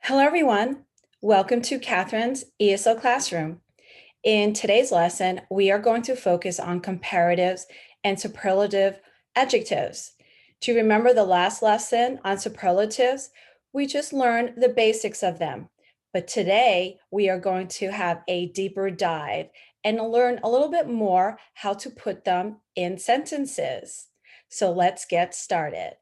Hello, everyone. Welcome to Catherine's ESL Classroom. In today's lesson, we are going to focus on comparatives and superlative adjectives. Do you remember the last lesson on superlatives? We just learned the basics of them. But today, we are going to have a deeper dive and learn a little bit more how to put them in sentences. So let's get started.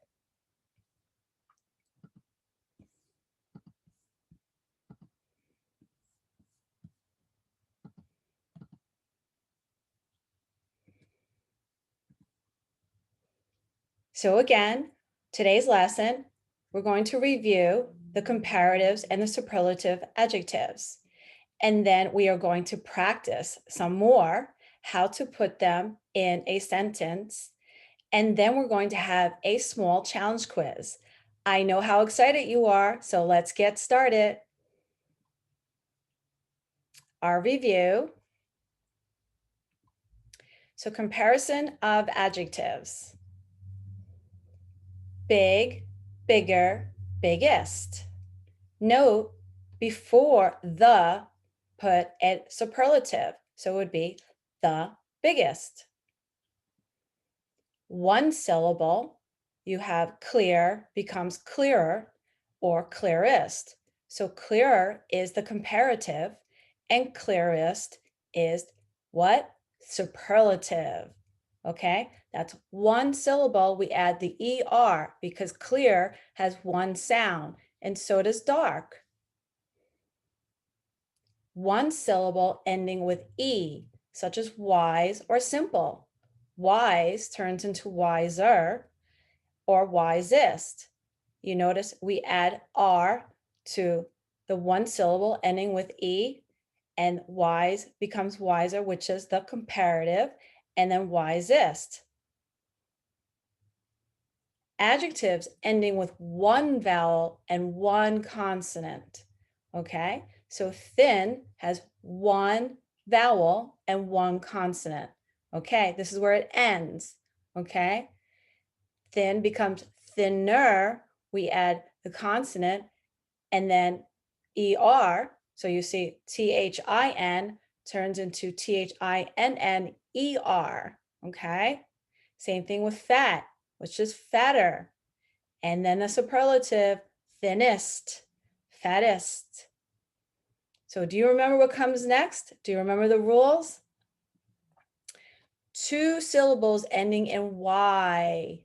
So again, today's lesson, we're going to review the comparatives and the superlative adjectives. And then we are going to practice some more how to put them in a sentence. And then we're going to have a small challenge quiz. I know how excited you are, so let's get started. Our review. So comparison of adjectives. Big, bigger, biggest. Note before the, put a superlative. So it would be the biggest. One syllable, you have clear becomes clearer or clearest. So clearer is the comparative and clearest is what? Superlative. Okay, that's one syllable. We add the ER because clear has one sound and so does dark. One syllable ending with E, such as wise or simple. Wise turns into wiser or wisest. You notice we add R to the one syllable ending with E, and wise becomes wiser, which is the comparative, and then wisest. Adjectives ending with one vowel and one consonant. Okay, so thin has one vowel and one consonant. Okay, this is where it ends. Okay, thin becomes thinner. We add the consonant and then ER. So you see THIN turns into THINNER. Okay, same thing with fat, which is fatter. And then the superlative, thinnest, fattest. So do you remember what comes next? Do you remember the rules? Two syllables ending in Y.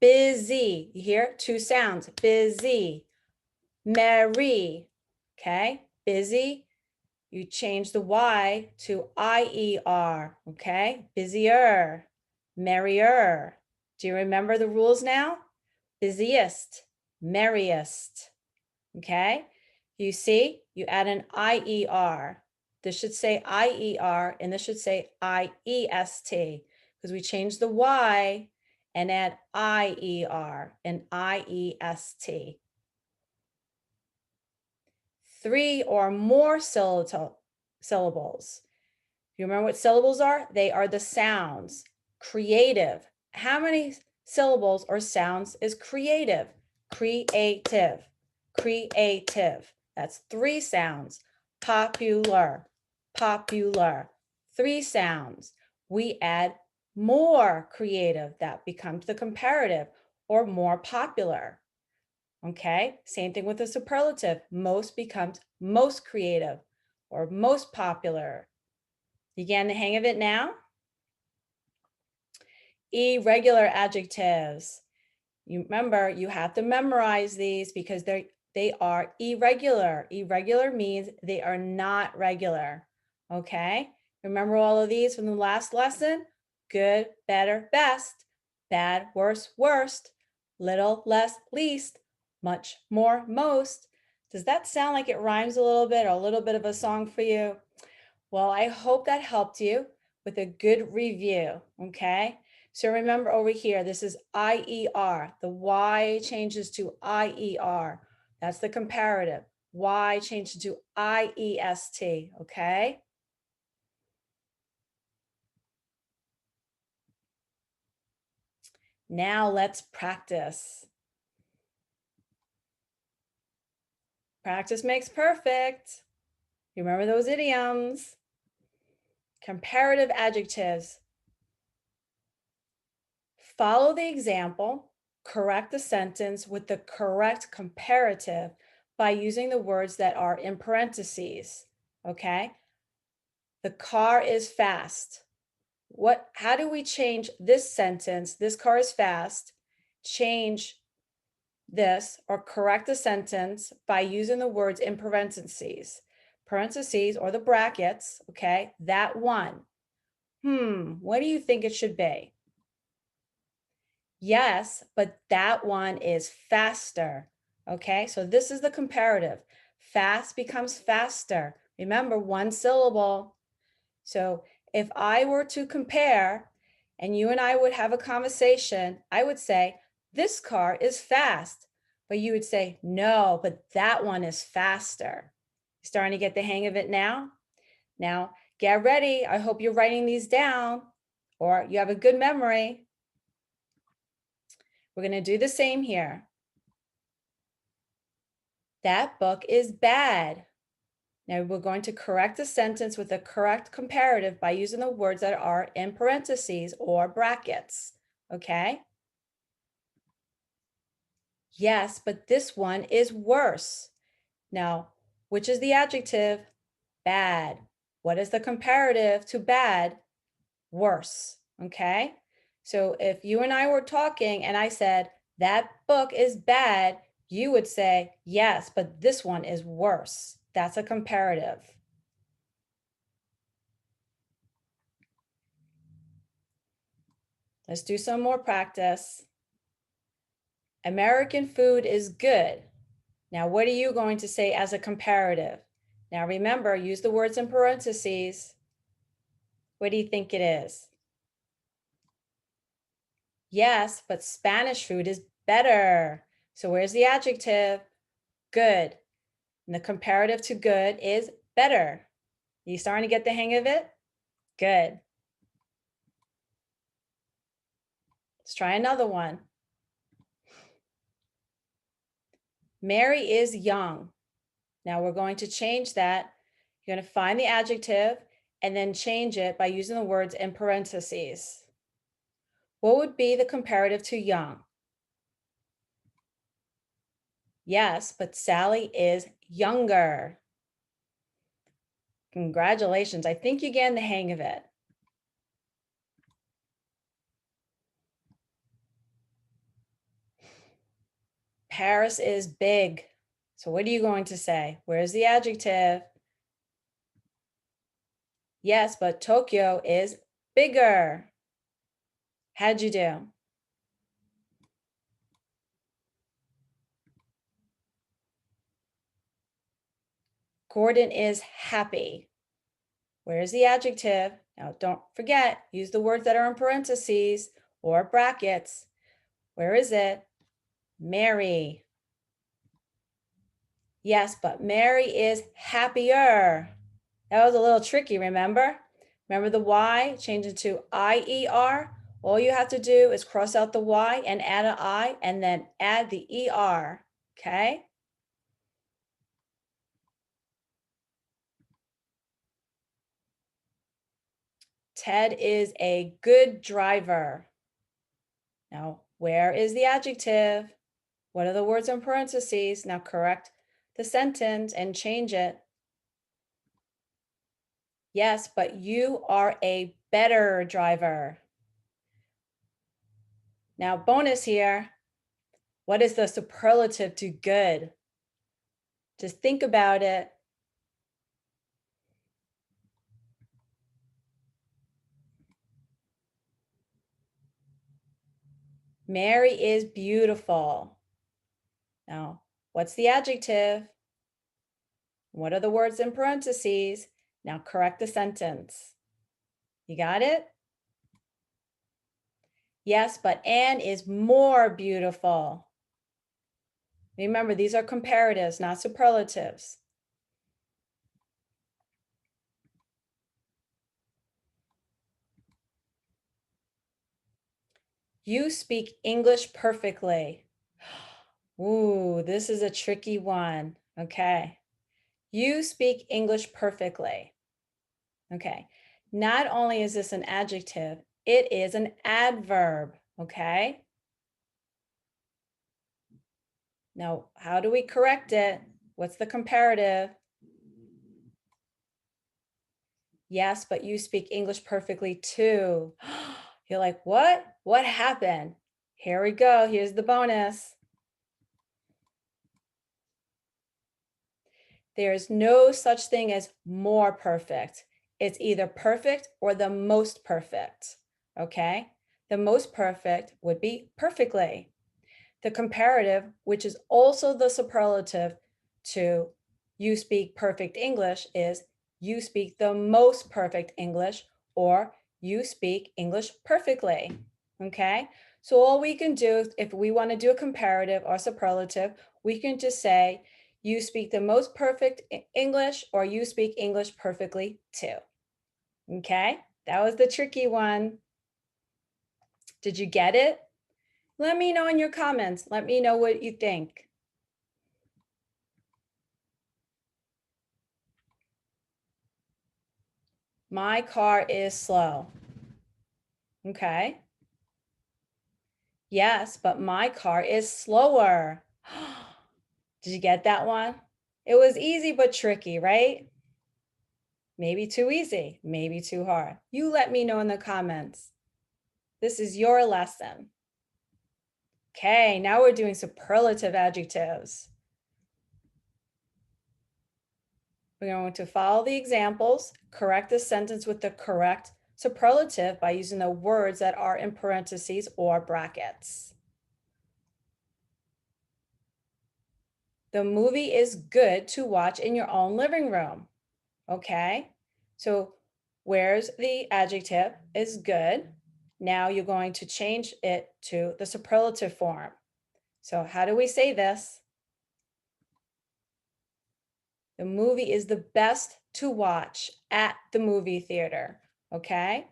Busy. You hear two sounds. Busy. Merry. Okay. Busy. You change the Y to IER. Okay. Busier. Merrier. Do you remember the rules now? Busiest. Merriest. Okay. You see, you add an IER. This should say IER and this should say IEST because we changed the Y and add IER and IEST. Three or more syllables. You remember what syllables are? They are the sounds. Creative. How many syllables or sounds is creative? Creative. Creative. That's three sounds. Popular. Popular. Three sounds. We add more creative. That becomes the comparative or more popular. Okay, same thing with the superlative. Most becomes most creative or most popular. You getting the hang of it now? Irregular adjectives. You remember, you have to memorize these because they are irregular. Irregular means they are not regular. Okay? Remember all of these from the last lesson? Good, better, best. Bad, worse, worst. Little, less, least. Much, more, most. Does that sound like it rhymes a little bit or a little bit of a song for you? Well, I hope that helped you with a good review, okay? So remember over here, this is IER. The Y changes to IER. That's the comparative. Y changes to IEST, okay? Now let's practice. Practice makes perfect. Remember those idioms. Comparative adjectives. Follow the example, correct the sentence with the correct comparative by using the words that are in parentheses, okay? The car is fast. How do we change this sentence? This car is fast. Change this or correct the sentence by using the words in parentheses. Parentheses or the brackets, okay? That one. What do you think it should be? Yes, but that one is faster. Okay, so this is the comparative. Fast becomes faster. Remember, one syllable. So if I were to compare and you and I would have a conversation, I would say, this car is fast. But you would say, no, but that one is faster. Starting to get the hang of it now? Now, get ready. I hope you're writing these down or you have a good memory. We're going to do the same here. That book is bad. Now we're going to correct the sentence with the correct comparative by using the words that are in parentheses or brackets, okay? Yes, but this one is worse. Now, which is the adjective? Bad. What is the comparative to bad? Worse, okay? So if you and I were talking and I said, that book is bad, you would say, yes, but this one is worse. That's a comparative. Let's do some more practice. American food is good. Now, what are you going to say as a comparative? Now, remember, use the words in parentheses. What do you think it is? Yes, but Spanish food is better. So where's the adjective? Good. And the comparative to good is better. Are you starting to get the hang of it? Good. Let's try another one. Mary is young. Now we're going to change that. You're going to find the adjective and then change it by using the words in parentheses. What would be the comparative to young? Yes, but Sally is younger. Congratulations. I think you're getting the hang of it. Paris is big. So what are you going to say? Where's the adjective? Yes, but Tokyo is bigger. How'd you do? Gordon is happy. Where's the adjective? Now, don't forget, use the words that are in parentheses or brackets. Where is it? Mary. Yes, but Mary is happier. That was a little tricky, remember? Remember the Y? Change it to I-E-R. All you have to do is cross out the Y and add an I and then add the E-R, okay? Ted is a good driver. Now, where is the adjective? What are the words in parentheses? Now correct the sentence and change it. Yes, but you are a better driver. Now, bonus here. What is the superlative to good? Just think about it. Mary is beautiful. Now, what's the adjective? What are the words in parentheses? Now correct the sentence. You got it? Yes, but Anne is more beautiful. Remember, these are comparatives, not superlatives. You speak English perfectly. Ooh, this is a tricky one, Okay. You speak English perfectly. Okay. Not only is this an adjective, it is an adverb. Okay. Now, how do we correct it? What's the comparative? Yes, but you speak English perfectly too. You're like, what? What happened? Here we go. Here's the bonus. There's no such thing as more perfect. It's either perfect or the most perfect. Okay? The most perfect would be perfectly. The comparative, which is also the superlative to you speak perfect English, is you speak the most perfect English or you speak English perfectly. Okay? So all we can do if we want to do a comparative or superlative, we can just say you speak the most perfect English or you speak English perfectly too. Okay? That was the tricky one. Did you get it? Let me know in your comments. Let me know what you think. My car is slow. Okay. Yes, but my car is slower. Did you get that one? It was easy but tricky, right? Maybe too easy, maybe too hard. You let me know in the comments. This is your lesson. Okay, now we're doing superlative adjectives. We're going to follow the examples, correct the sentence with the correct superlative by using the words that are in parentheses or brackets. The movie is good to watch in your own living room. Okay, so where's the adjective is good? Now you're going to change it to the superlative form. So how do we say this? The movie is the best to watch at the movie theater. Okay,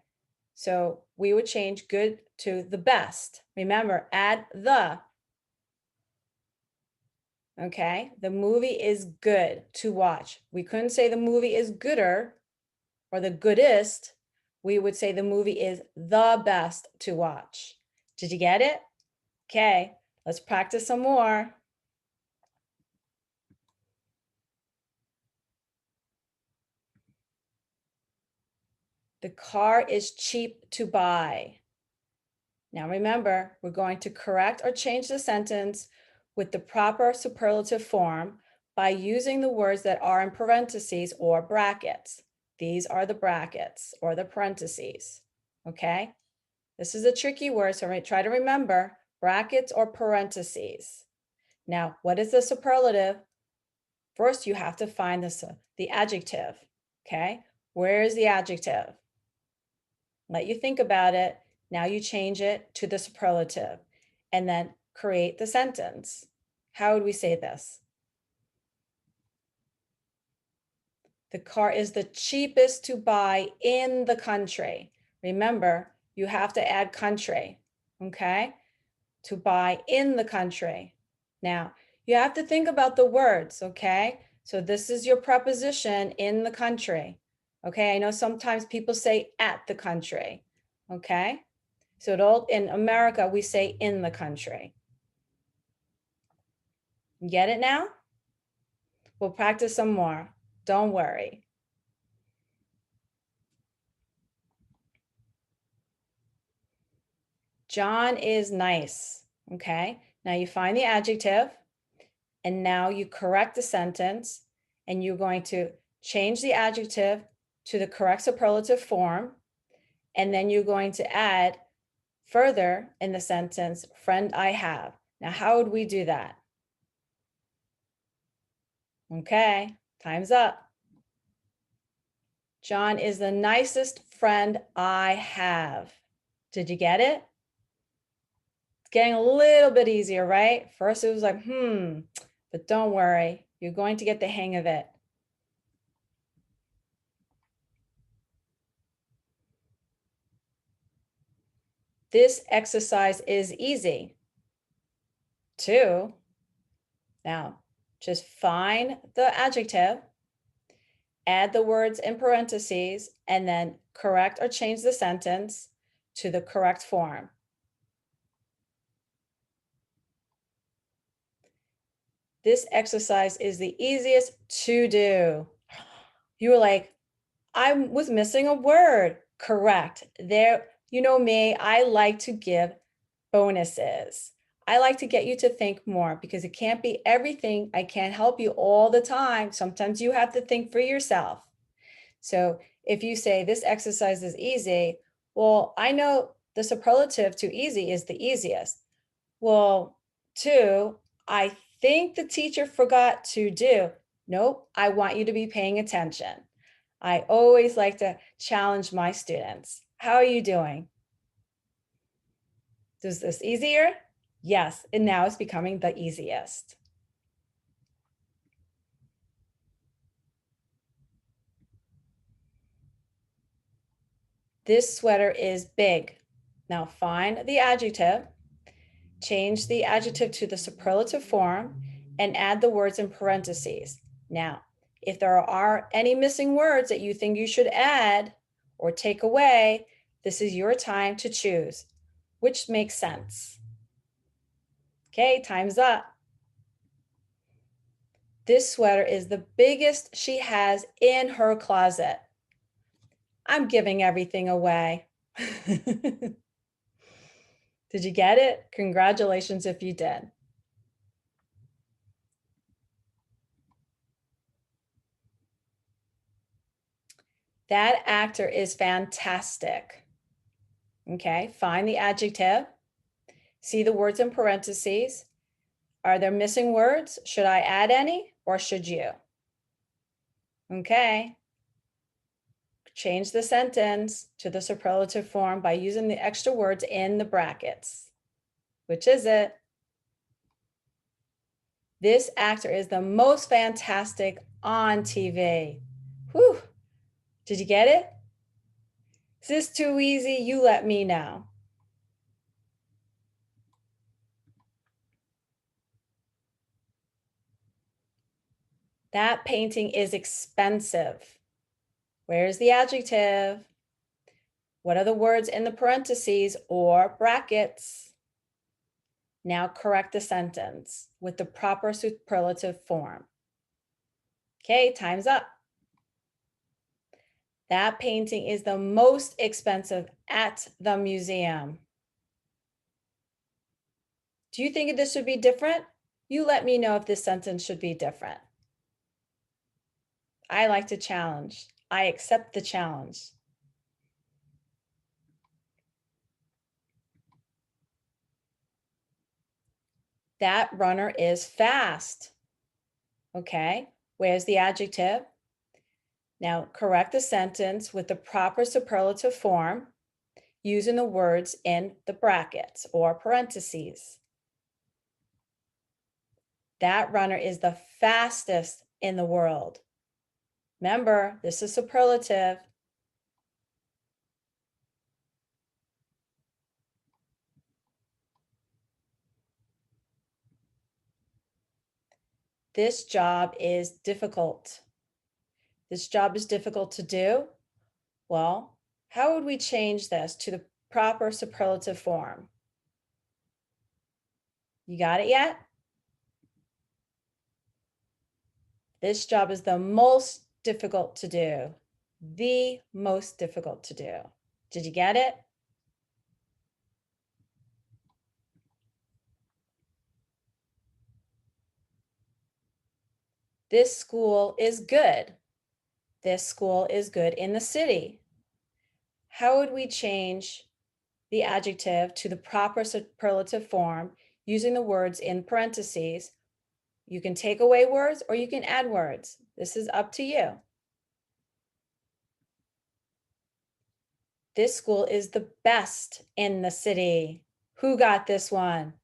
so we would change good to the best. Remember, add the. Okay, the movie is good to watch. We couldn't say the movie is gooder or the goodest. We would say the movie is the best to watch. Did you get it? Okay, let's practice some more. The car is cheap to buy. Now remember, we're going to correct or change the sentence with the proper superlative form by using the words that are in parentheses or brackets. These are the brackets or the parentheses, okay? This is a tricky word, so try to remember brackets or parentheses. Now, what is the superlative? First, you have to find the adjective, okay? Where is the adjective? Let you think about it. Now you change it to the superlative and then create the sentence. How would we say this? The car is the cheapest to buy in the country. Remember, you have to add country, okay? To buy in the country. Now, you have to think about the words, okay? So this is your preposition in the country. Okay, I know sometimes people say at the country, okay? So in America, we say in the country. Get it now? We'll practice some more. Don't worry. John is nice. Okay, now you find the adjective and now you correct the sentence and you're going to change the adjective to the correct superlative form. And then you're going to add further in the sentence, friend I have. Now, how would we do that? Okay, time's up. John is the nicest friend I have. Did you get it? It's getting a little bit easier, right? First it was like, but don't worry, you're going to get the hang of it. This exercise is easy. 2. Now, Just find the adjective, add the words in parentheses, and then correct or change the sentence to the correct form. This exercise is the easiest to do. You were like, I was missing a word. Correct. There, you know me, I like to give bonuses. I like to get you to think more because it can't be everything. I can't help you all the time. Sometimes you have to think for yourself. So if you say this exercise is easy, well, I know the superlative to easy is the easiest. Well, two, I think the teacher forgot to do. Nope, I want you to be paying attention. I always like to challenge my students. How are you doing? Is this easier? Yes, and now it's becoming the easiest. This sweater is big. Now find the adjective, change the adjective to the superlative form, and add the words in parentheses. Now, if there are any missing words that you think you should add or take away, this is your time to choose, which makes sense. Okay, time's up. This sweater is the biggest she has in her closet. I'm giving everything away. Did you get it? Congratulations if you did. That actor is fantastic. Okay, find the adjective, see the words in parentheses. Are there missing words? Should I add any or should you? Okay. Change the sentence to the superlative form by using the extra words in the brackets. Which is it? This actor is the most fantastic on TV. Whew. Did you get it? Is this too easy? You let me know. That painting is expensive. Where's the adjective? What are the words in the parentheses or brackets? Now correct the sentence with the proper superlative form. Okay, time's up. That painting is the most expensive at the museum. Do you think this should be different? You let me know if this sentence should be different. I like to challenge. I accept the challenge. That runner is fast. Okay, where's the adjective? Now correct the sentence with the proper superlative form using the words in the brackets or parentheses. That runner is the fastest in the world. Remember, this is superlative. This job is difficult. This job is difficult to do. Well, how would we change this to the proper superlative form? You got it yet? This job is the most difficult to do. The most difficult to do. Did you get it? This school is good. This school is good in the city. How would we change the adjective to the proper superlative form using the words in parentheses? You can take away words or you can add words. This is up to you. This school is the best in the city. Who got this one?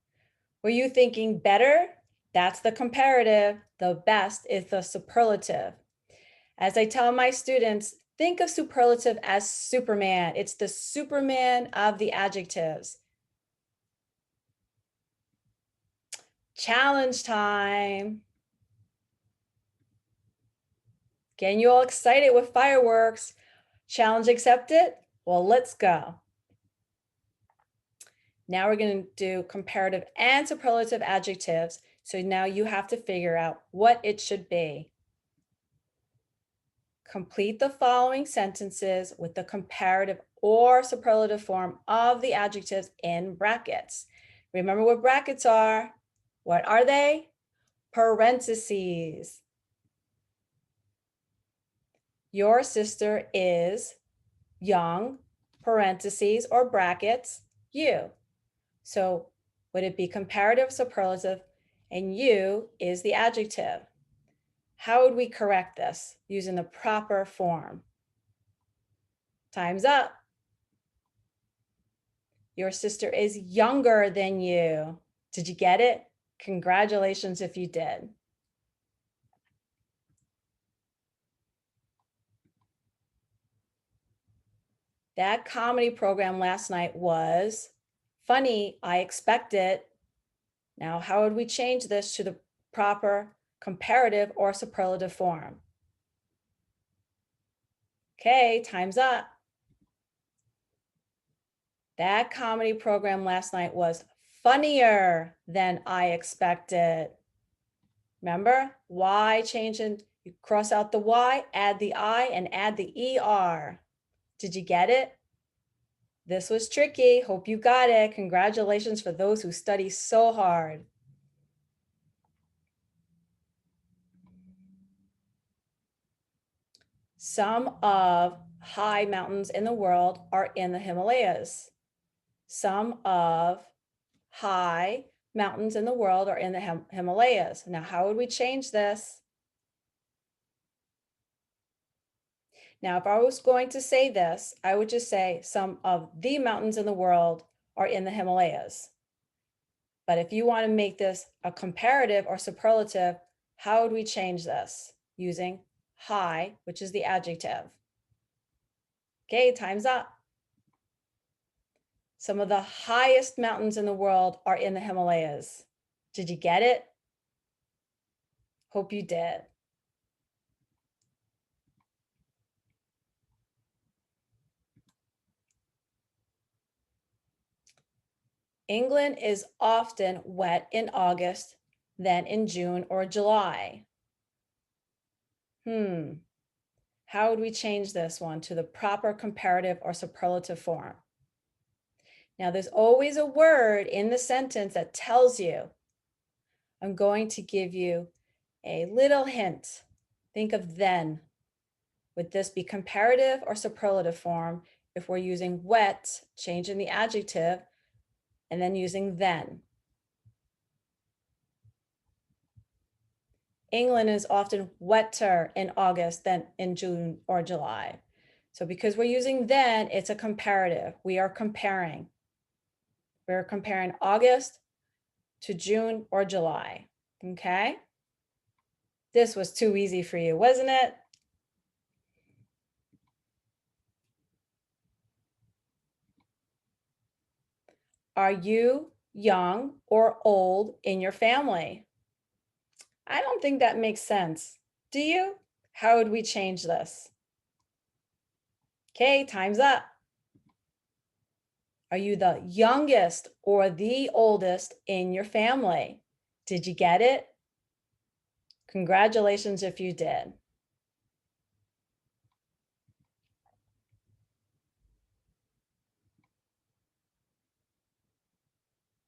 Were you thinking better? That's the comparative. The best is the superlative. As I tell my students, think of superlative as Superman. It's the Superman of the adjectives. Challenge time. Getting you all excited with fireworks. Challenge accepted? Well, let's go. Now we're going to do comparative and superlative adjectives. So now you have to figure out what it should be. Complete the following sentences with the comparative or superlative form of the adjectives in brackets. Remember what brackets are? What are they? Parentheses. Your sister is young, parentheses or brackets, you. So would it be comparative, superlative, and you is the adjective? How would we correct this using the proper form? Time's up. Your sister is younger than you. Did you get it? Congratulations if you did. That comedy program last night was funny. I expect it. Now, how would we change this to the proper comparative or superlative form? Okay, time's up. That comedy program last night was funnier than I expected. Remember, Y changing, you cross out the Y, add the I, and add the ER. Did you get it? This was tricky. Hope you got it. Congratulations for those who study so hard. Some of high mountains in the world are in the Himalayas. Some of high mountains in the world are in the Himalayas. Now, how would we change this? Now, if I was going to say this, I would just say some of the mountains in the world are in the Himalayas. But if you want to make this a comparative or superlative, how would we change this? Using high, which is the adjective. Okay, time's up. Some of the highest mountains in the world are in the Himalayas. Did you get it? Hope you did. England is often wet in August than in June or July. How would we change this one to the proper comparative or superlative form? Now, there's always a word in the sentence that tells you. I'm going to give you a little hint. Think of then. Would this be comparative or superlative form if we're using wet, changing the adjective, and then using then? England is often wetter in August than in June or July. So because we're using then, it's a comparative. We are comparing. We're comparing August to June or July, okay? This was too easy for you, wasn't it? Are you young or old in your family? I don't think that makes sense. Do you? How would we change this? Okay, time's up. Are you the youngest or the oldest in your family? Did you get it? Congratulations if you did.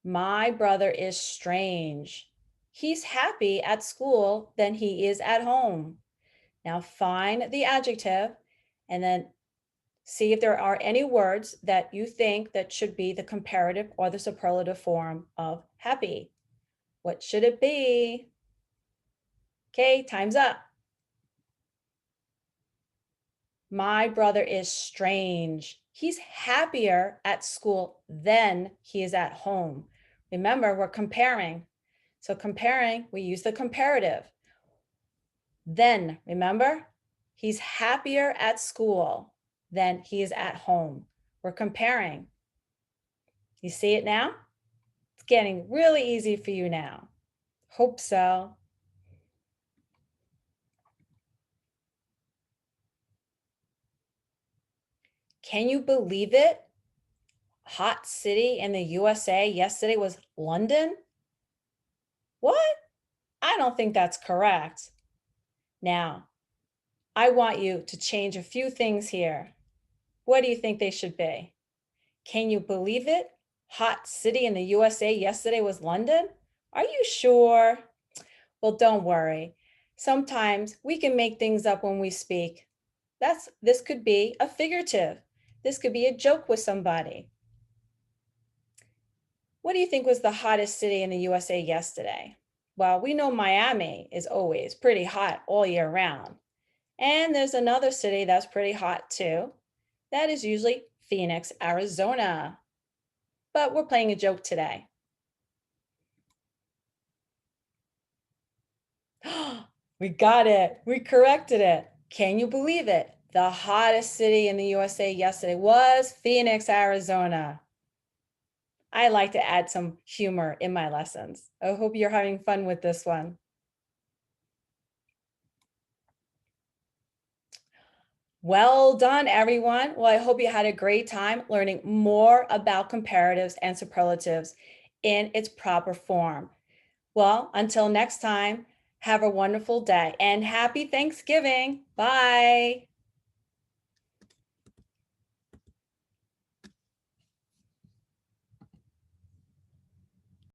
My brother is strange. He's happy at school than he is at home. Now find the adjective and then see if there are any words that you think that should be the comparative or the superlative form of happy. What should it be? Okay, time's up. My brother is strange. He's happier at school than he is at home. Remember, we're comparing. So comparing, we use the comparative. Then, remember, he's happier at school than he is at home. We're comparing. You see it now? It's getting really easy for you now. Hope so. Can you believe it? Hot city in the USA yesterday was London? What? I don't think that's correct. Now, I want you to change a few things here. What do you think they should be? Can you believe it? Hot city in the USA yesterday was London? Are you sure? Well, don't worry. Sometimes we can make things up when we speak. This could be a figurative. This could be a joke with somebody. What do you think was the hottest city in the USA yesterday? Well, we know Miami is always pretty hot all year round. And there's another city that's pretty hot too. That is usually Phoenix, Arizona. But we're playing a joke today. We got it. We corrected it. Can you believe it? The hottest city in the USA yesterday was Phoenix, Arizona. I like to add some humor in my lessons. I hope you're having fun with this one. Well done, everyone. Well, I hope you had a great time learning more about comparatives and superlatives in its proper form. Well, until next time, have a wonderful day and happy Thanksgiving. Bye.